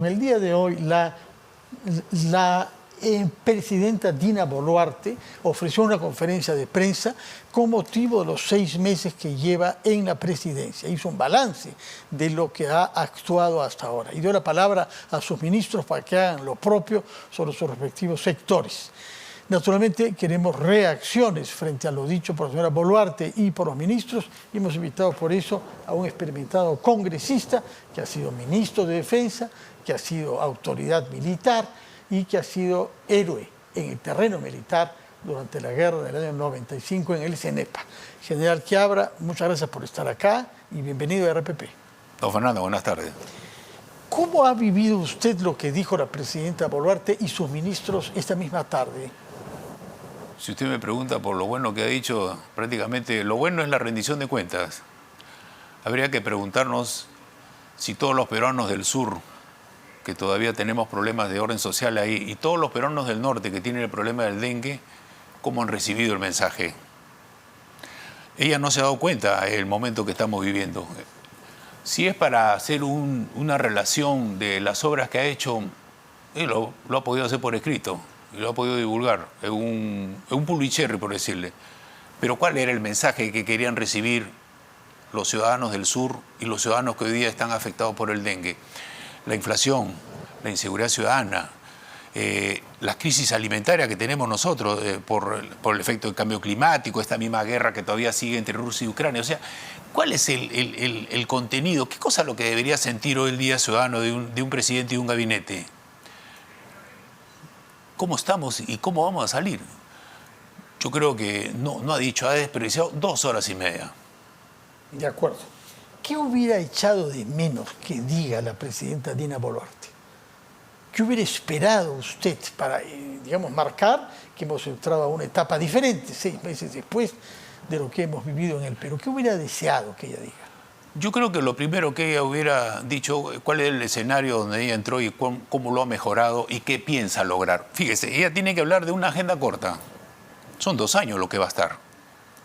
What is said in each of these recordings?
En el día de hoy, la presidenta Dina Boluarte ofreció una conferencia de prensa con motivo de los 6 meses que lleva en la presidencia. Hizo un balance de lo que ha actuado hasta ahora y dio la palabra a sus ministros para que hagan lo propio sobre sus respectivos sectores. Naturalmente queremos reacciones frente a lo dicho por la señora Boluarte y por los ministros, y hemos invitado por eso a un experimentado congresista que ha sido ministro de Defensa, que ha sido autoridad militar y que ha sido héroe en el terreno militar durante la guerra del año 95 en el CENEPA. General Quiabra, muchas gracias por estar acá y bienvenido a RPP. Don Fernando, buenas tardes. ¿Cómo ha vivido usted lo que dijo la presidenta Boluarte y sus ministros esta misma tarde? Si usted me pregunta por lo bueno que ha dicho, prácticamente lo bueno es la rendición de cuentas. Habría que preguntarnos si todos los peruanos del sur, que todavía tenemos problemas de orden social ahí, y todos los peruanos del norte que tienen el problema del dengue, ¿cómo han recibido el mensaje? Ella no se ha dado cuenta del momento que estamos viviendo. Si es para hacer una relación de las obras que ha hecho, lo ha podido hacer por escrito y lo ha podido divulgar. Es un pulicherry, por decirle. Pero ¿cuál era el mensaje que querían recibir los ciudadanos del sur y los ciudadanos que hoy día están afectados por el dengue? La inflación, la inseguridad ciudadana, las crisis alimentarias que tenemos nosotros por el efecto del cambio climático, esta misma guerra que todavía sigue entre Rusia y Ucrania. O sea, ¿cuál es el contenido? ¿Qué cosa es lo que debería sentir hoy el día ciudadano de un presidente y un gabinete? ¿Cómo estamos y cómo vamos a salir? Yo creo que no ha dicho, ha desperdiciado 2 horas y media. De acuerdo. ¿Qué hubiera echado de menos que diga la presidenta Dina Boluarte? ¿Qué hubiera esperado usted para, digamos, marcar que hemos entrado a una etapa diferente 6 meses después de lo que hemos vivido en el Perú? ¿Qué hubiera deseado que ella diga? Yo creo que lo primero que ella hubiera dicho, cuál es el escenario donde ella entró y cómo lo ha mejorado y qué piensa lograr. Fíjese, ella tiene que hablar de una agenda corta. Son 2 años lo que va a estar.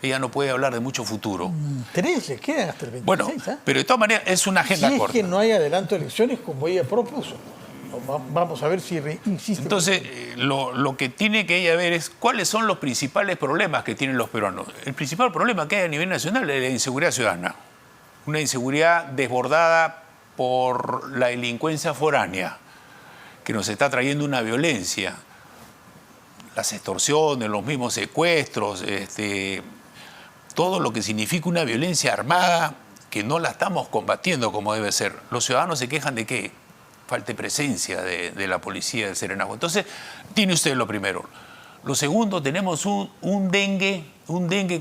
Ella no puede hablar de mucho futuro. 3 le quedan hasta el 26. Bueno, pero de todas maneras es una agenda corta. Si es que no hay adelanto de elecciones como ella propuso. Vamos a ver si insiste. Entonces, lo que tiene que ella ver es cuáles son los principales problemas que tienen los peruanos. El principal problema que hay a nivel nacional es la inseguridad ciudadana. Una inseguridad desbordada por la delincuencia foránea, que nos está trayendo una violencia. Las extorsiones, los mismos secuestros, todo lo que significa una violencia armada que no la estamos combatiendo como debe ser. Los ciudadanos se quejan de que falte presencia de la policía del Serenazgo. Entonces, tiene usted lo primero. Lo segundo, tenemos un dengue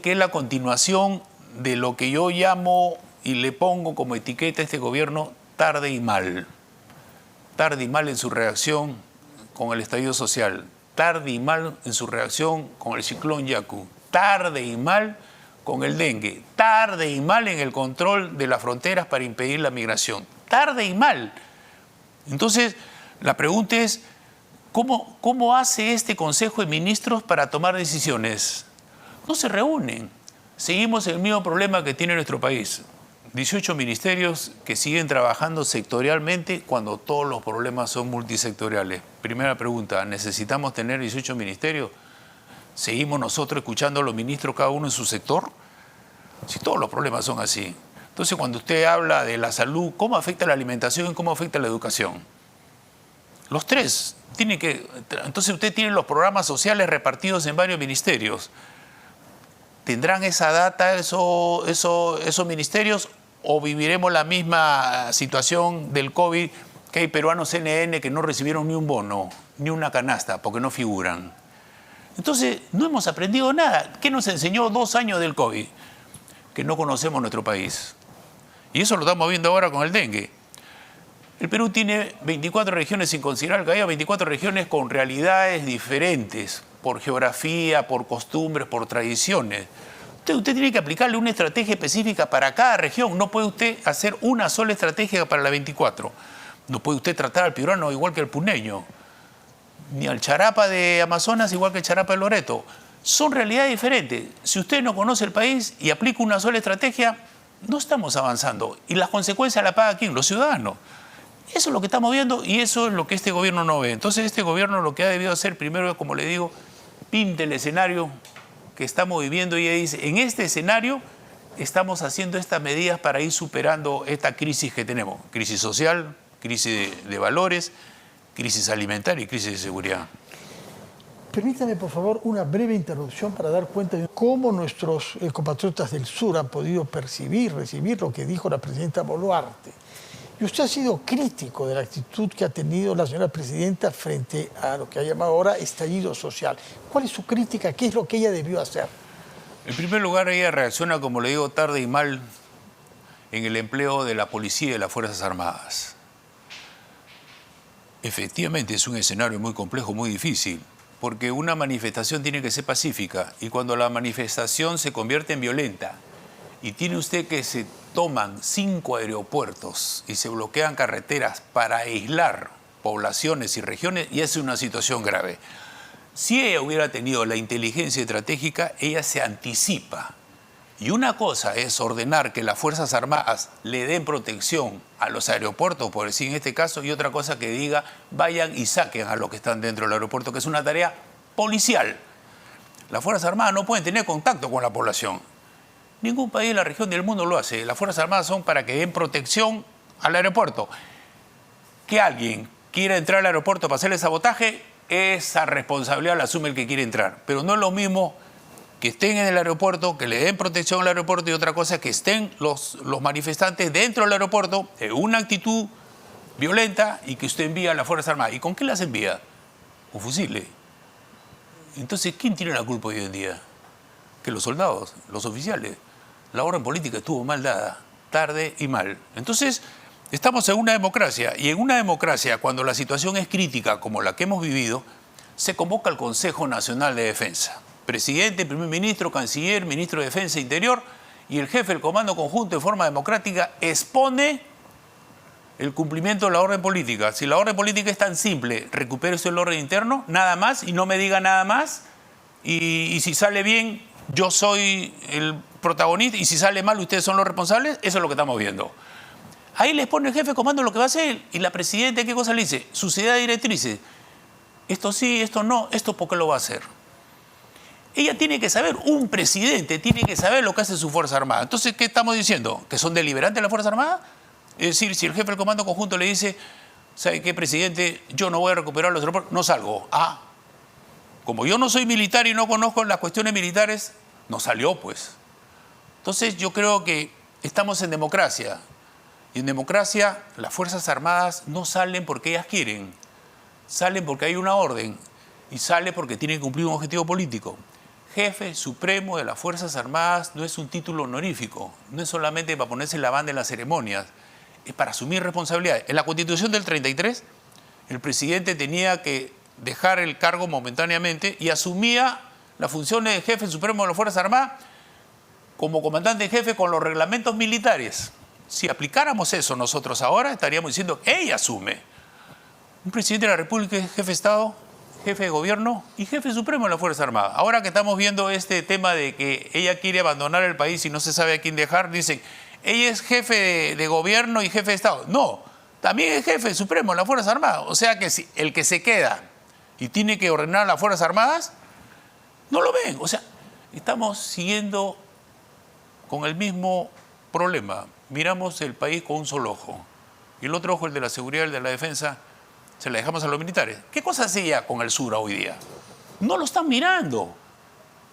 que es la continuación de lo que yo llamo y le pongo como etiqueta a este gobierno tarde y mal. Tarde y mal en su reacción con el estallido social. Tarde y mal en su reacción con el ciclón Yaku. Tarde y mal con el dengue. Tarde y mal en el control de las fronteras para impedir la migración. Tarde y mal. Entonces, la pregunta es, ¿cómo hace este Consejo de Ministros para tomar decisiones? No se reúnen. Seguimos el mismo problema que tiene nuestro país. 18 ministerios que siguen trabajando sectorialmente cuando todos los problemas son multisectoriales. Primera pregunta, ¿necesitamos tener 18 ministerios? ¿Seguimos nosotros escuchando a los ministros cada uno en su sector? Si todos los problemas son así. Entonces, cuando usted habla de la salud, ¿cómo afecta la alimentación y cómo afecta la educación? Los 3 tienen que... Entonces, usted tiene los programas sociales repartidos en varios ministerios. ¿Tendrán esa data esos ministerios o viviremos la misma situación del COVID, que hay peruanos NN que no recibieron ni un bono, ni una canasta, porque no figuran? Entonces, no hemos aprendido nada. ¿Qué nos enseñó 2 años del COVID? Que no conocemos nuestro país. Y eso lo estamos viendo ahora con el dengue. El Perú tiene 24 regiones, sin considerar que haya 24 regiones con realidades diferentes, por geografía, por costumbres, por tradiciones. Usted tiene que aplicarle una estrategia específica para cada región. No puede usted hacer una sola estrategia para las 24. No puede usted tratar al piurano igual que al puneño, ni al charapa de Amazonas igual que el charapa de Loreto. Son realidades diferentes. Si usted no conoce el país y aplica una sola estrategia, no estamos avanzando. Y las consecuencias las paga ¿quién? Los ciudadanos. Eso es lo que estamos viendo y eso es lo que este gobierno no ve. Entonces este gobierno lo que ha debido hacer primero, como le digo, pinta el escenario que estamos viviendo y ella dice, en este escenario estamos haciendo estas medidas para ir superando esta crisis que tenemos. Crisis social, crisis de valores, crisis alimentaria y crisis de seguridad. Permítame, por favor, una breve interrupción para dar cuenta de cómo nuestros compatriotas del sur han podido recibir lo que dijo la presidenta Boluarte. Y usted ha sido crítico de la actitud que ha tenido la señora presidenta frente a lo que ha llamado ahora estallido social. ¿Cuál es su crítica? ¿Qué es lo que ella debió hacer? En primer lugar, ella reacciona, como le digo, tarde y mal en el empleo de la policía y de las Fuerzas Armadas. Efectivamente, es un escenario muy complejo, muy difícil, porque una manifestación tiene que ser pacífica y cuando la manifestación se convierte en violenta y tiene usted que se toman 5 aeropuertos y se bloquean carreteras para aislar poblaciones y regiones, y es una situación grave. Si ella hubiera tenido la inteligencia estratégica, ella se anticipa. Y una cosa es ordenar que las Fuerzas Armadas le den protección a los aeropuertos, por decir en este caso, y otra cosa que diga, vayan y saquen a los que están dentro del aeropuerto, que es una tarea policial. Las Fuerzas Armadas no pueden tener contacto con la población. Ningún país de la región del mundo lo hace. Las Fuerzas Armadas son para que den protección al aeropuerto. Que alguien quiera entrar al aeropuerto para hacerle sabotaje, esa responsabilidad la asume el que quiere entrar. Pero no es lo mismo que estén en el aeropuerto, que le den protección al aeropuerto, y otra cosa que estén los manifestantes dentro del aeropuerto en una actitud violenta y que usted envía a las Fuerzas Armadas. ¿Y con qué las envía? Con fusiles. Entonces, ¿quién tiene la culpa hoy en día? Que los soldados, los oficiales. La orden política estuvo mal dada, tarde y mal. Entonces, estamos en una democracia, y en una democracia, cuando la situación es crítica, como la que hemos vivido, se convoca al Consejo Nacional de Defensa. Presidente, primer ministro, canciller, ministro de Defensa e Interior, y el jefe del Comando Conjunto, de forma democrática, expone el cumplimiento de la orden política. Si la orden política es tan simple, recupere usted el orden interno, nada más, y no me diga nada más, y si sale bien, yo soy el protagonista, y si sale mal, ustedes son los responsables. Eso es lo que estamos viendo. Ahí les pone el jefe de comando lo que va a hacer, y la presidenta, ¿qué cosa le dice? Sucedida directrices. Esto sí, esto no, esto ¿por qué lo va a hacer? Ella tiene que saber, un presidente tiene que saber lo que hace su Fuerza Armada. Entonces, ¿qué estamos diciendo? ¿Que son deliberantes las Fuerzas Armadas? Es decir, si el jefe del Comando Conjunto le dice, ¿sabe qué, presidente? Yo no voy a recuperar los aeropuertos, no salgo. Ah, como yo no soy militar y no conozco las cuestiones militares, no salió, pues. Entonces, yo creo que estamos en democracia. Y en democracia, las Fuerzas Armadas no salen porque ellas quieren. Salen porque hay una orden. Y sale porque tienen que cumplir un objetivo político. Jefe supremo de las Fuerzas Armadas no es un título honorífico. No es solamente para ponerse la banda en las ceremonias. Es para asumir responsabilidades. En la Constitución del 33, el presidente tenía que dejar el cargo momentáneamente y asumía las funciones de jefe supremo de las Fuerzas Armadas como comandante en jefe con los reglamentos militares. Si aplicáramos eso nosotros ahora, estaríamos diciendo que ella asume. Un presidente de la República es jefe de Estado, jefe de gobierno y jefe supremo de las Fuerzas Armadas. Ahora que estamos viendo este tema de que ella quiere abandonar el país y no se sabe a quién dejar, dicen, ella es jefe de gobierno y jefe de Estado. No, también es jefe supremo de las Fuerzas Armadas. O sea que si el que se queda y tiene que ordenar a las Fuerzas Armadas, no lo ven. O sea, estamos siguiendo con el mismo problema. Miramos el país con un solo ojo. Y el otro ojo, el de la seguridad, el de la defensa, se la dejamos a los militares. ¿Qué cosa hacía con el sur hoy día? No lo están mirando.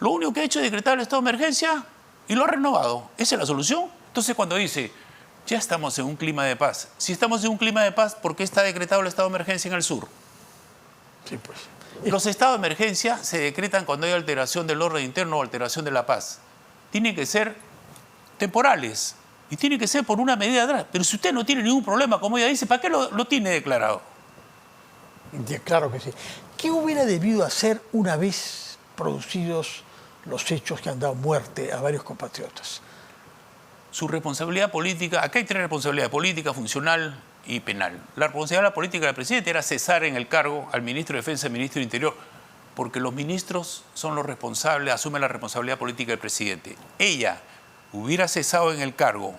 Lo único que ha hecho es decretar el estado de emergencia y lo ha renovado. ¿Esa es la solución? Entonces, cuando dice, ya estamos en un clima de paz. Si estamos en un clima de paz, ¿por qué está decretado el estado de emergencia en el sur? Sí, pues. Los estados de emergencia se decretan cuando hay alteración del orden interno o alteración de la paz. Tienen que ser temporales y tiene que ser por una medida atrás. Pero si usted no tiene ningún problema, como ella dice, ¿para qué lo tiene declarado? Claro que sí. ¿Qué hubiera debido hacer una vez producidos los hechos que han dado muerte a varios compatriotas? Su responsabilidad política, acá hay 3 responsabilidades: política, funcional y penal. La responsabilidad política del presidente era cesar en el cargo al ministro de Defensa y al ministro de Interior, porque los ministros son los responsables, asumen la responsabilidad política del presidente. Ella hubiera cesado en el cargo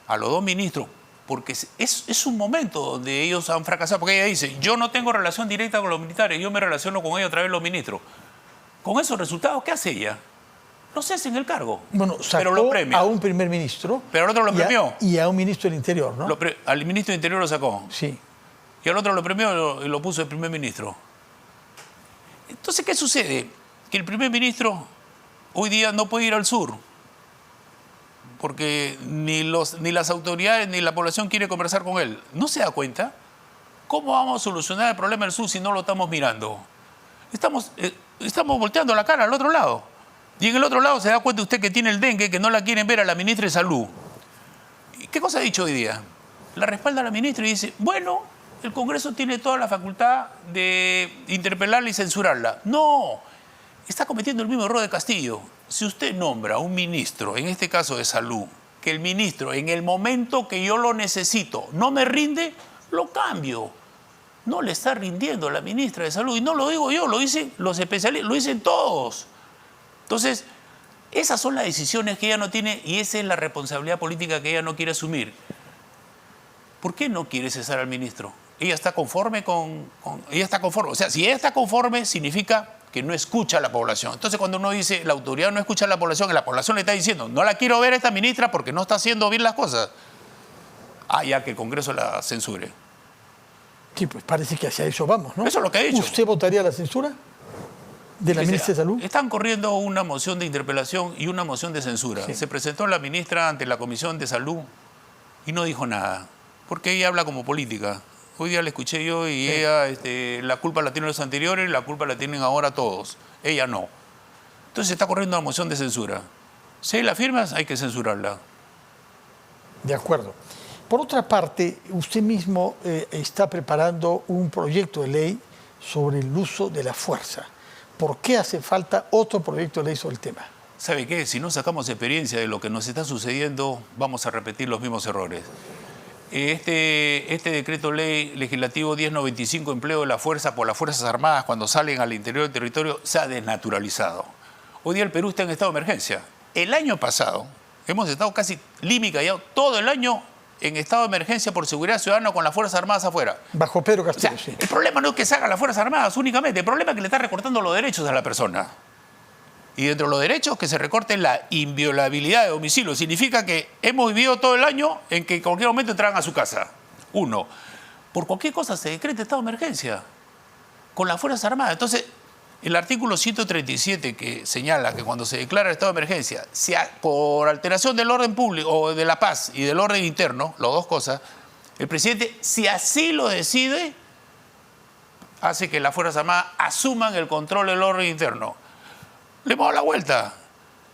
a los 2 ministros porque es un momento donde ellos han fracasado, porque ella dice, yo no tengo relación directa con los militares, yo me relaciono con ellos a través de los ministros. Con esos resultados, ¿qué hace ella? No cese en el cargo, bueno, sacó pero lo premia. A un primer ministro. Pero al otro lo premió. Y a un ministro del Interior, ¿no? Al ministro del Interior lo sacó. Sí. Y al otro lo premió y lo puso el primer ministro. Entonces, ¿qué sucede? Que el primer ministro hoy día no puede ir al sur, porque ni las autoridades ni la población quiere conversar con él. ¿No se da cuenta? ¿Cómo vamos a solucionar el problema del sur si no lo estamos mirando? Estamos volteando la cara al otro lado. Y en el otro lado se da cuenta usted que tiene el dengue, que no la quieren ver a la ministra de Salud. ¿Y qué cosa ha dicho hoy día? La respalda a la ministra y dice, bueno, el Congreso tiene toda la facultad de interpelarla y censurarla. No, está cometiendo el mismo error de Castillo. Si usted nombra a un ministro, en este caso de Salud, que el ministro en el momento que yo lo necesito no me rinde, lo cambio. No le está rindiendo a la ministra de Salud. Y no lo digo yo, lo dicen los especialistas, lo dicen todos. Entonces, esas son las decisiones que ella no tiene y esa es la responsabilidad política que ella no quiere asumir. ¿Por qué no quiere cesar al ministro? Ella está conforme ella está conforme. O sea, si ella está conforme, significa que no escucha a la población. Entonces, cuando uno dice la autoridad no escucha a la población le está diciendo, no la quiero ver a esta ministra porque no está haciendo bien las cosas. Ya que el Congreso la censure. Sí, pues parece que hacia eso vamos, ¿no? Eso es lo que ha dicho. ¿Usted votaría la censura de la ministra de Salud? Están corriendo una moción de interpelación y una moción de censura. Sí. Se presentó la ministra ante la Comisión de Salud y no dijo nada, porque ella habla como política. Hoy día la escuché yo y sí. Ella, la culpa la tienen los anteriores, la culpa la tienen ahora todos. Ella no. Entonces está corriendo una moción de censura. Si hay las firmas, hay que censurarla. De acuerdo. Por otra parte, usted mismo está preparando un proyecto de ley sobre el uso de la fuerza. ¿Por qué hace falta otro proyecto de ley sobre el tema? ¿Sabe qué? Si no sacamos experiencia de lo que nos está sucediendo, vamos a repetir los mismos errores. Este decreto ley legislativo 1095, empleo de la fuerza por las Fuerzas Armadas cuando salen al interior del territorio, se ha desnaturalizado. Hoy día el Perú está en estado de emergencia. El año pasado hemos estado casi callado todo el año en estado de emergencia por seguridad ciudadana con las Fuerzas Armadas afuera. Bajo Pedro Castillo, o sea, sí. El problema no es que se hagan las Fuerzas Armadas únicamente, el problema es que le está recortando los derechos a la persona. Y dentro de los derechos que se recorte la inviolabilidad de domicilio. Significa que hemos vivido todo el año en que en cualquier momento entraran a su casa. Uno, por cualquier cosa se decreta estado de emergencia con las Fuerzas Armadas. Entonces, el artículo 137 que señala que cuando se declara el estado de emergencia, por alteración del orden público o de la paz y del orden interno, las dos cosas, el presidente, si así lo decide, hace que las Fuerzas Armadas asuman el control del orden interno. Le hemos dado la vuelta.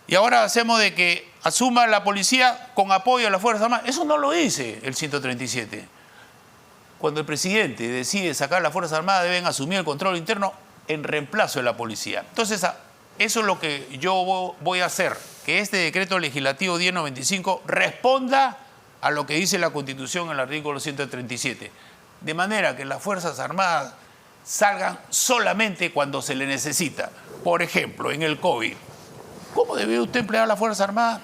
Y ahora hacemos de que asuma la policía con apoyo de las Fuerzas Armadas. Eso no lo dice el 137. Cuando el presidente decide sacar las Fuerzas Armadas, deben asumir el control interno en reemplazo de la policía. Entonces, eso es lo que yo voy a hacer, que este decreto legislativo 1095 responda a lo que dice la Constitución en el artículo 137. De manera que las Fuerzas Armadas salgan solamente cuando se le necesita. Por ejemplo, en el COVID. ¿Cómo debe usted emplear a las Fuerzas Armadas?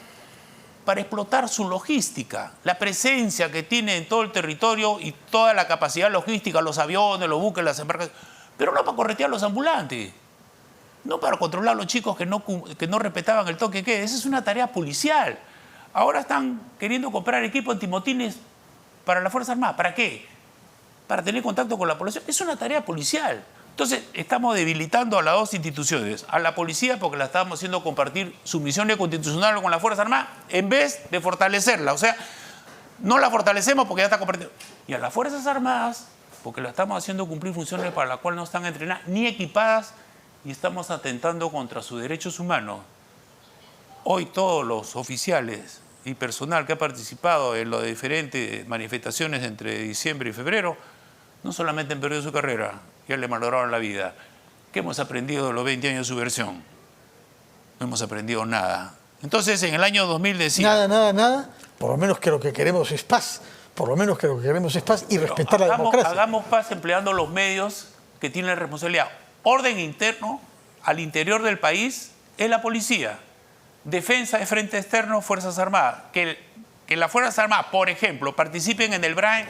Para explotar su logística, la presencia que tiene en todo el territorio y toda la capacidad logística, los aviones, los buques, las embarcaciones, pero no para corretear a los ambulantes, no para controlar a los chicos que no respetaban el toque de queda. Esa es una tarea policial. Ahora están queriendo comprar equipo antimotines para las Fuerzas Armadas. ¿Para qué? Para tener contacto con la población. Es una tarea policial. Entonces, estamos debilitando a las dos instituciones, a la policía porque la estamos haciendo compartir sus misiones constitucionales con las Fuerzas Armadas en vez de fortalecerla. O sea, no la fortalecemos porque ya está compartida. Y a las Fuerzas Armadas porque la estamos haciendo cumplir funciones para las cuales no están entrenadas ni equipadas y estamos atentando contra sus derechos humanos. Hoy todos los oficiales y personal que ha participado en las diferentes manifestaciones entre diciembre y febrero no solamente han perdido su carrera, ya le malograron la vida. ¿Qué hemos aprendido de los 20 años de subversión? No hemos aprendido nada. Entonces, en el año 2000 decía... Nada. Por lo menos que lo que queremos es paz. Por lo menos que lo que queremos es paz y respetar la democracia. Hagamos paz empleando los medios que tienen la responsabilidad. Orden interno al interior del país es la policía. Defensa de frente externo, Fuerzas Armadas. Que que las Fuerzas Armadas, por ejemplo, participen en el BRAE,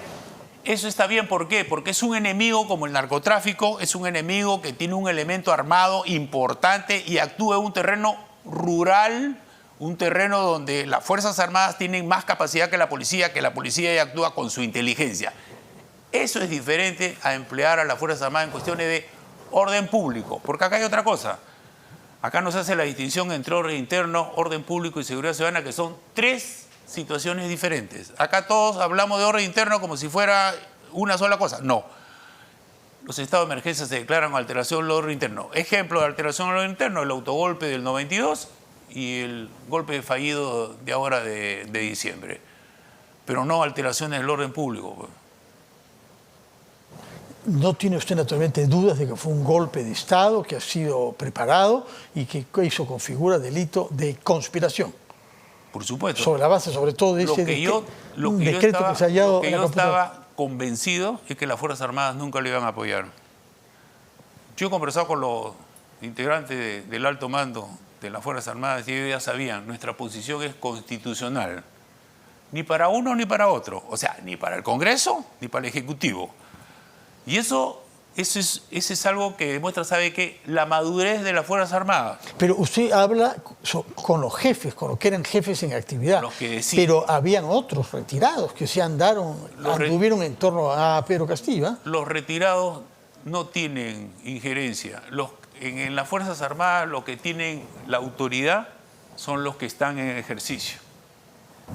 eso está bien. ¿Por qué? Porque es un enemigo como el narcotráfico, es un enemigo que tiene un elemento armado importante y actúa en un terreno rural, un terreno donde las Fuerzas Armadas tienen más capacidad que la policía ya actúa con su inteligencia. Eso es diferente a emplear a las Fuerzas Armadas en cuestiones de orden público, porque acá hay otra cosa. Acá nos hace la distinción entre orden interno, orden público y seguridad ciudadana, que son tres situaciones diferentes. Acá todos hablamos de orden interno como si fuera una sola cosa. No. Los estados de emergencia se declaran alteración del orden interno. Ejemplo de alteración del orden interno, el autogolpe del 92 y el golpe fallido de ahora de diciembre. Pero no alteraciones del orden público. ¿No tiene usted naturalmente dudas de que fue un golpe de Estado que ha sido preparado y que eso configura delito de conspiración? Por supuesto. Sobre la base, sobre todo, de ese decreto que se ha hallado. Lo que yo estaba convencido es que las Fuerzas Armadas nunca lo iban a apoyar. Yo he conversado con los integrantes del alto mando de las Fuerzas Armadas y ellos ya sabían, nuestra posición es constitucional. Ni para uno ni para otro. O sea, ni para el Congreso ni para el Ejecutivo. Y eso es algo que demuestra, ¿sabe qué? La madurez de las Fuerzas Armadas. Pero usted habla con los jefes, con los que eran jefes en actividad. Los que deciden. Pero habían otros retirados que se anduvieron en torno a Pedro Castillo. ¿Eh? Los retirados no tienen injerencia. En las Fuerzas Armadas lo que tienen la autoridad son los que están en ejercicio.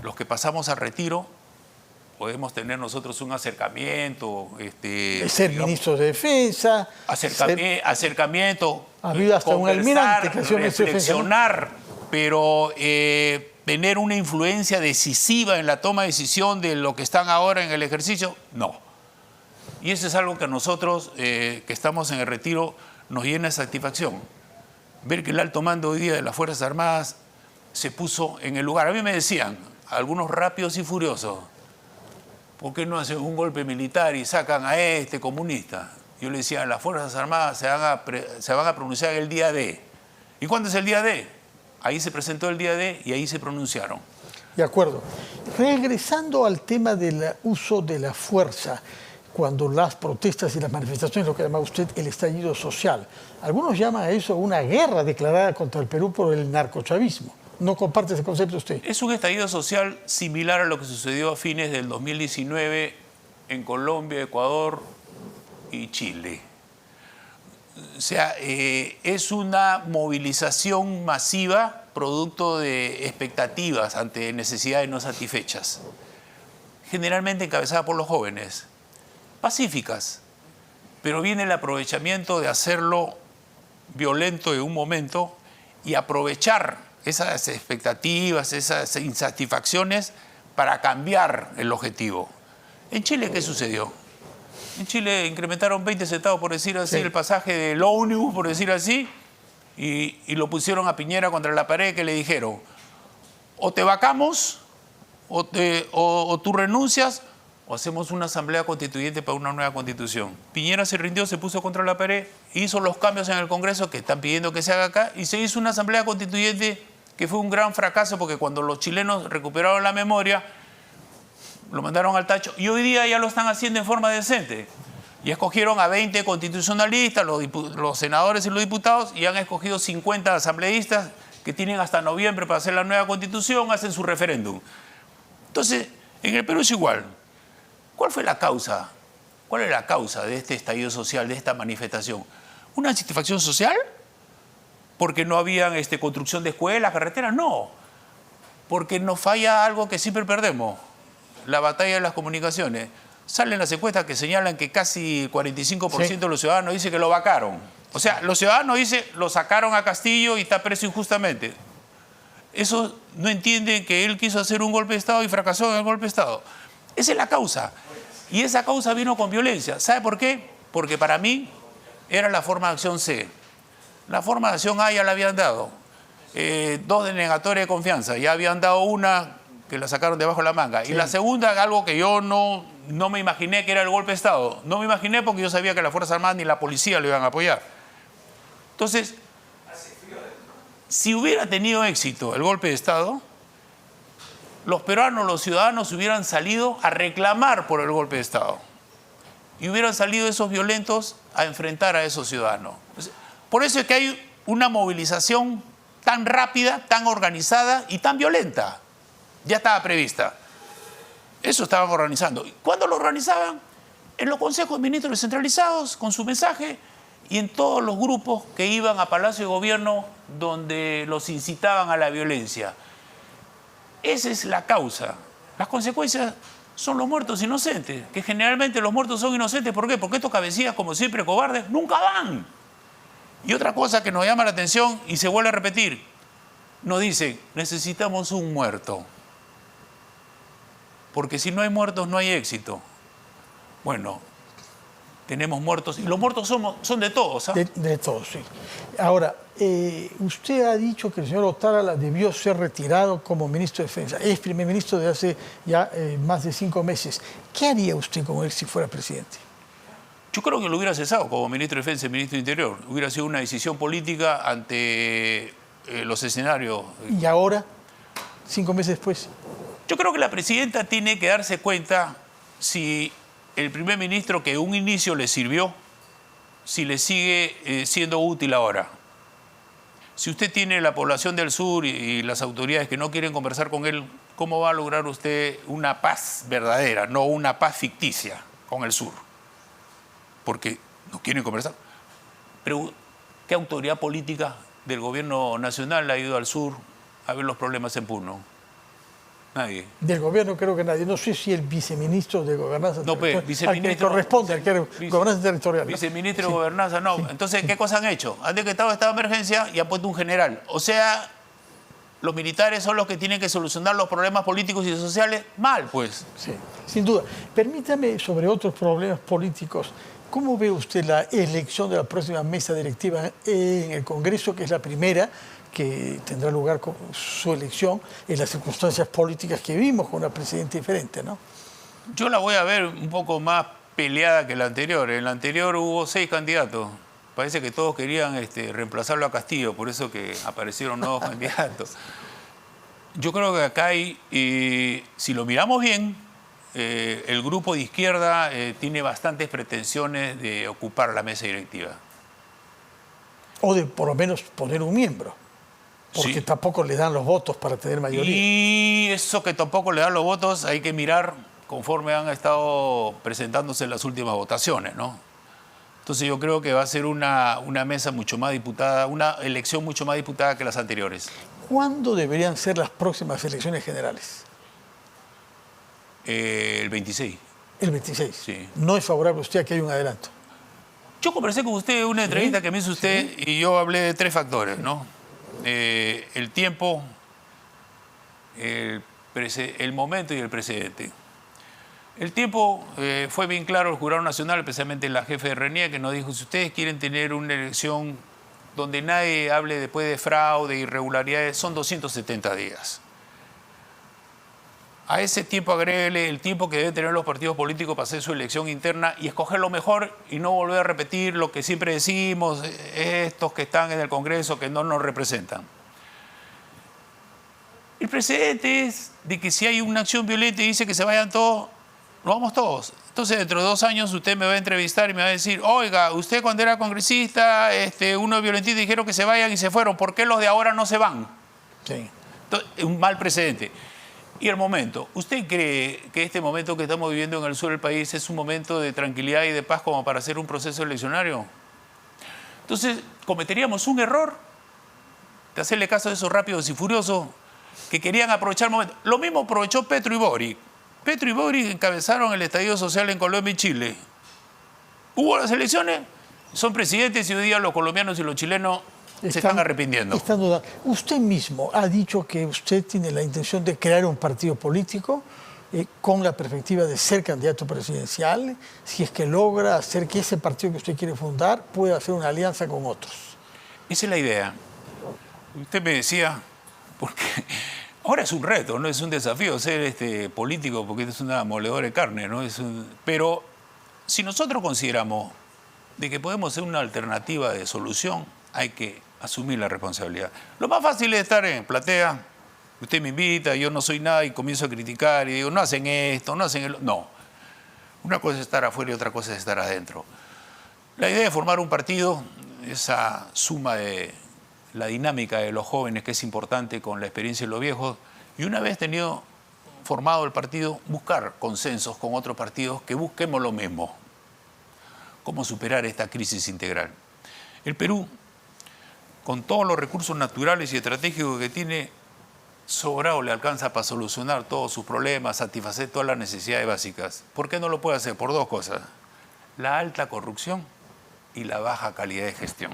Los que pasamos al retiro podemos tener nosotros un acercamiento. Ser ministro de Defensa. Acercamiento. Ha habido hasta un almirante que ha sido ministro de Defensa. Reflexionar, pero tener una influencia decisiva en la toma de decisión de lo que están ahora en el ejercicio, no. Y eso es algo que a nosotros, que estamos en el retiro, nos llena de satisfacción. Ver que el alto mando hoy día de las Fuerzas Armadas se puso en el lugar. A mí me decían, algunos rápidos y furiosos, ¿por qué no hacen un golpe militar y sacan a este comunista? Yo le decía, las Fuerzas Armadas se van a pronunciar el día D. ¿Y cuándo es el día D? Ahí se presentó el día D y ahí se pronunciaron. De acuerdo. Regresando al tema del uso de la fuerza, cuando las protestas y las manifestaciones, lo que llama usted el estallido social, algunos llaman a eso una guerra declarada contra el Perú por el narcochavismo. ¿No comparte ese concepto usted? Es un estallido social similar a lo que sucedió a fines del 2019 en Colombia, Ecuador y Chile. O sea, es una movilización masiva producto de expectativas ante necesidades no satisfechas, generalmente encabezada por los jóvenes, pacíficas, pero viene el aprovechamiento de hacerlo violento en un momento y aprovechar esas expectativas, esas insatisfacciones para cambiar el objetivo. ¿En Chile qué sucedió? En Chile incrementaron 20 centavos, por decir así, el pasaje del ómnibus, por decir así, y lo pusieron a Piñera contra la pared, que le dijeron, o te vacamos, o tú renuncias, o hacemos una asamblea constituyente para una nueva constitución. Piñera se rindió, se puso contra la pared, hizo los cambios en el Congreso que están pidiendo que se haga acá, y se hizo una asamblea constituyente que fue un gran fracaso, porque cuando los chilenos recuperaron la memoria, lo mandaron al tacho, y hoy día ya lo están haciendo en forma decente. Y escogieron a 20 constitucionalistas, los senadores y los diputados, y han escogido 50 asambleístas que tienen hasta noviembre para hacer la nueva constitución, hacen su referéndum. Entonces, en el Perú es igual. ¿Cuál fue la causa? ¿Cuál es la causa de este estallido social, de esta manifestación? ¿Una insatisfacción social? ¿Porque no había construcción de escuelas, carreteras? No. Porque nos falla algo que siempre perdemos, la batalla de las comunicaciones. Salen las encuestas que señalan que casi el 45% de los ciudadanos dice que lo vacaron. O sea, los ciudadanos dicen, lo sacaron a Castillo y está preso injustamente. Eso no entienden que él quiso hacer un golpe de Estado y fracasó en el golpe de Estado. Esa es la causa. Y esa causa vino con violencia. ¿Sabe por qué? Porque para mí era la forma de acción C. La forma de acción A ya la habían dado. 2 denegatorias de confianza. Ya habían dado una que la sacaron debajo de la manga. Sí. Y la segunda, algo que yo no me imaginé, que era el golpe de Estado. No me imaginé porque yo sabía que las Fuerzas Armadas ni la policía lo iban a apoyar. Entonces, si hubiera tenido éxito el golpe de Estado, los peruanos, los ciudadanos hubieran salido a reclamar por el golpe de Estado. Y hubieran salido esos violentos a enfrentar a esos ciudadanos. Por eso es que hay una movilización tan rápida, tan organizada y tan violenta. Ya estaba prevista. Eso estaban organizando. ¿Cuándo lo organizaban? En los consejos de ministros descentralizados, con su mensaje, y en todos los grupos que iban a Palacio de Gobierno donde los incitaban a la violencia. Esa es la causa. Las consecuencias son los muertos inocentes, que generalmente los muertos son inocentes. ¿Por qué? Porque estos cabecillas, como siempre, cobardes, nunca van. Y otra cosa que nos llama la atención y se vuelve a repetir, nos dicen, necesitamos un muerto. Porque si no hay muertos, no hay éxito. Bueno, tenemos muertos, y los muertos son de todos. ¿Eh? De todos, sí. Ahora, usted ha dicho que el señor Otárola debió ser retirado como ministro de Defensa. Es primer ministro de hace ya más de 5 meses. ¿Qué haría usted con él si fuera presidente? Yo creo que lo hubiera cesado como ministro de Defensa y ministro de Interior. Hubiera sido una decisión política ante los escenarios. ¿Y ahora, 5 meses después? Yo creo que la presidenta tiene que darse cuenta si el primer ministro que un inicio le sirvió, si le sigue siendo útil ahora. Si usted tiene la población del sur y las autoridades que no quieren conversar con él, ¿cómo va a lograr usted una paz verdadera, no una paz ficticia con el sur? Porque no quieren conversar. Pero, ¿qué autoridad política del gobierno nacional ha ido al sur a ver los problemas en Puno? Nadie. Del gobierno creo que nadie. No sé si el viceministro de Gobernanza Territorial. Viceministro, al que corresponde, al que Gobernanza Territorial. ¿No? Viceministro de Gobernanza, no. Sí. Entonces, ¿qué cosas han hecho? Han decretado estado de emergencia y han puesto un general. O sea, los militares son los que tienen que solucionar los problemas políticos y sociales. Mal, pues. Sí, sin duda. Permítame, sobre otros problemas políticos, ¿cómo ve usted la elección de la próxima mesa directiva en el Congreso, que es la primera que tendrá lugar con su elección en las circunstancias políticas que vimos con una presidenta diferente, ¿no? Yo la voy a ver un poco más peleada que la anterior. En la anterior hubo 6 candidatos. Parece que todos querían reemplazarlo a Castillo, por eso que aparecieron nuevos candidatos. Yo creo que acá hay, si lo miramos bien, el grupo de izquierda tiene bastantes pretensiones de ocupar la mesa directiva. O de por lo menos poner un miembro. Porque sí, tampoco le dan los votos para tener mayoría. Y eso que tampoco le dan los votos hay que mirar conforme han estado presentándose en las últimas votaciones, ¿no? Entonces yo creo que va a ser una mesa mucho más diputada, una elección mucho más diputada que las anteriores. ¿Cuándo deberían ser las próximas elecciones generales? El 26. El 26. Sí. ¿No es favorable a usted a que haya un adelanto? Yo conversé con usted en una entrevista que me hizo usted y yo hablé de 3 factores, ¿no? El tiempo, el momento y el precedente. El tiempo fue bien claro el Jurado Nacional, especialmente la jefe de RENIEC, que nos dijo, si ustedes quieren tener una elección donde nadie hable después de fraude, irregularidades, son 270 días. A ese tiempo agréguele el tiempo que deben tener los partidos políticos para hacer su elección interna y escoger lo mejor y no volver a repetir lo que siempre decimos, estos que están en el Congreso que no nos representan. El precedente es de que si hay una acción violenta y dice que se vayan todos, nos vamos todos. Entonces, dentro de 2 años usted me va a entrevistar y me va a decir, oiga, usted cuando era congresista, unos violentistas dijeron que se vayan y se fueron, ¿por qué los de ahora no se van? Sí. Entonces, es un mal precedente. Y el momento, ¿usted cree que este momento que estamos viviendo en el sur del país es un momento de tranquilidad y de paz como para hacer un proceso eleccionario? Entonces, cometeríamos un error de hacerle caso a esos rápidos y furiosos que querían aprovechar el momento. Lo mismo aprovechó Petro y Boric. Petro y Boric encabezaron el estallido social en Colombia y Chile. Hubo las elecciones, son presidentes y hoy día los colombianos y los chilenos se están arrepintiendo. Están dudando. Usted mismo ha dicho que usted tiene la intención de crear un partido político con la perspectiva de ser candidato presidencial, si es que logra hacer que ese partido que usted quiere fundar pueda hacer una alianza con otros. Esa es la idea. Usted me decía, porque ahora es un reto, no es un desafío ser político, porque es una moledora de carne, ¿no? Pero si nosotros consideramos de que podemos ser una alternativa de solución, hay que asumir la responsabilidad. Lo más fácil es estar en platea, Usted me invita, yo no soy nada y comienzo a criticar y digo, no hacen esto, no hacen el... No. Una cosa es estar afuera y otra cosa es estar adentro. La idea de formar un partido, esa suma de la dinámica de los jóvenes que es importante con la experiencia de los viejos, y una vez tenido formado el partido, buscar consensos con otros partidos que busquemos lo mismo. ¿Cómo superar esta crisis integral? El Perú, con todos los recursos naturales y estratégicos que tiene, sobrado le alcanza para solucionar todos sus problemas, satisfacer todas las necesidades básicas. ¿Por qué no lo puede hacer? Por dos cosas. La alta corrupción y la baja calidad de gestión.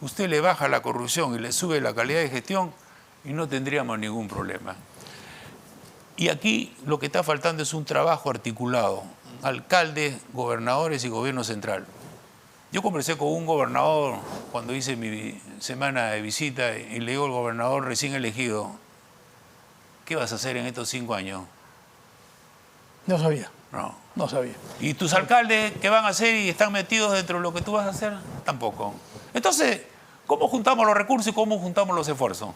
Usted le baja la corrupción y le sube la calidad de gestión y no tendríamos ningún problema. Y aquí lo que está faltando es un trabajo articulado. Alcaldes, gobernadores y gobierno central. Yo conversé con un gobernador cuando hice mi semana de visita y le digo al gobernador recién elegido, ¿qué vas a hacer en estos 5 años? No sabía. No sabía. ¿Y tus alcaldes qué van a hacer y están metidos dentro de lo que tú vas a hacer? Tampoco. Entonces, ¿cómo juntamos los recursos y cómo juntamos los esfuerzos?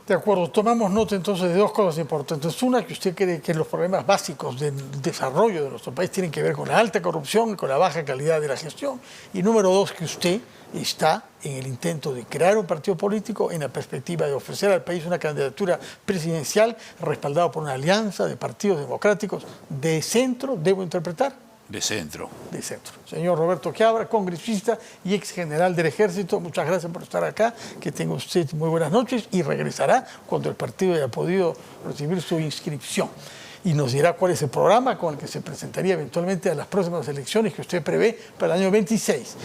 De acuerdo, tomamos nota entonces de dos cosas importantes. Una, que usted cree que los problemas básicos del desarrollo de nuestro país tienen que ver con la alta corrupción y con la baja calidad de la gestión. Y número dos, que usted está en el intento de crear un partido político en la perspectiva de ofrecer al país una candidatura presidencial respaldada por una alianza de partidos democráticos de centro, debo interpretar. De centro. De centro. Señor Roberto Quiabra, congresista y ex general del Ejército, muchas gracias por estar acá. Que tenga usted muy buenas noches y regresará cuando el partido haya podido recibir su inscripción. Y nos dirá cuál es el programa con el que se presentaría eventualmente a las próximas elecciones que usted prevé para el año 26.